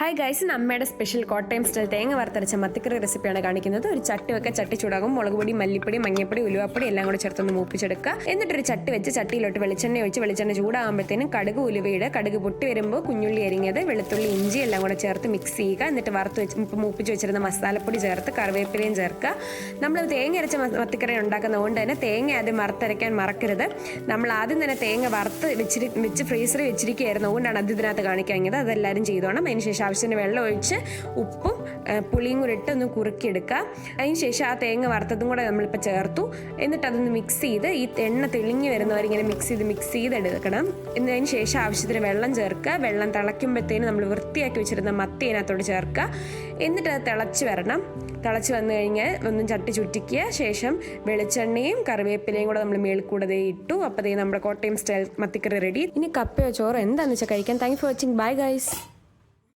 Hi guys, ഇന്ന് അമ്മയുടെ special Kottayam style തേങ്ങ വറുത്തരച്ച മത്തിക്കറി റെസിപ്പിയാണ് കാണിക്കുന്നത്. ഒരു ചട്ടി വെക്കുക, ചട്ടി ചൂടാകും, മുളക് പൊടി, മല്ലിപ്പൊടി, മഞ്ഞപ്പൊടി, ഉലുവാപ്പൊടി എല്ലാം കൂടെ ചേർത്തൊന്ന് മൂപ്പിച്ചെടുക്കുക. എന്നിട്ടൊരു ചട്ടി വെച്ച് ചട്ടിയിലോട്ട് വെളിച്ചെണ്ണ ഒഴിച്ച് വെളിച്ചെണ്ണ ചൂടാകുമ്പോഴത്തേനും കടുക് ഉലുവയുടെ കടുക് പൊട്ടി വരുമ്പോൾ കുഞ്ഞുള്ളി അരിഞ്ഞത്, വെളുത്തുള്ളി, ഇഞ്ചി എല്ലാം കൂടെ ചേർത്ത് മിക്സ് ചെയ്യുക. എന്നിട്ട് മൂപ്പിച്ച് വെച്ചിരുന്ന മസാലപ്പൊടി ചേർത്ത് കറിവേപ്പിലയും ചേർക്കുക. നമ്മൾ തേങ്ങ അരച്ച മത്തിക്കറി ഉണ്ടാക്കുന്നതുകൊണ്ട് തന്നെ തേങ്ങ ആദ്യം വറുത്തരയ്ക്കാൻ മറക്കരുത്. നമ്മൾ ആദ്യം തന്നെ തേങ്ങ വറുത്ത് വെച്ച് ഫ്രീസറിൽ വെച്ചിരിക്കുകയായിരുന്നു, അതുകൊണ്ടാണ് അത് ഇതിനകത്ത് കാണിക്കാഞ്ഞത്. അതെല്ലാവരും ചെയ്തോണം. അതിനുശേഷം ആവശ്യത്തിന് വെള്ളം ഒഴിച്ച് ഉപ്പും പുളിയും കൂടി ഇട്ട് ഒന്ന് കുറുക്കിയെടുക്കുക. അതിനുശേഷം ആ തേങ്ങ വറുത്തതും കൂടെ നമ്മളിപ്പോൾ ചേർത്തു. എന്നിട്ട് അതൊന്ന് മിക്സ് ചെയ്ത് ഈ എണ്ണ തെളിഞ്ഞ് വരുന്നവരിങ്ങനെ മിക്സ് ചെയ്തെടുക്കണം. എന്നതിന് ശേഷം ആവശ്യത്തിന് വെള്ളം ചേർക്കുക. വെള്ളം തിളയ്ക്കുമ്പോഴത്തേന് നമ്മൾ വൃത്തിയാക്കി വെച്ചിരുന്ന മത്തി അതിനകത്തോട് ചേർക്കുക. എന്നിട്ട് അത് തിളച്ച് വന്നു കഴിഞ്ഞാൽ ഒന്നും ചട്ടി ചുറ്റിക്കുക. ശേഷം വെളിച്ചെണ്ണയും കറിവേപ്പിലയും കൂടെ നമ്മൾ മേൽക്കൂടെ ഇട്ടു. അപ്പോൾ നമ്മുടെ കോട്ടയം സ്റ്റൈൽ മത്തിക്കറി റെഡി. ഇനി കപ്പയോ ചോറോ എന്താണെന്ന് വെച്ചാൽ കഴിക്കാൻ. Thank you for watching. Bye guys.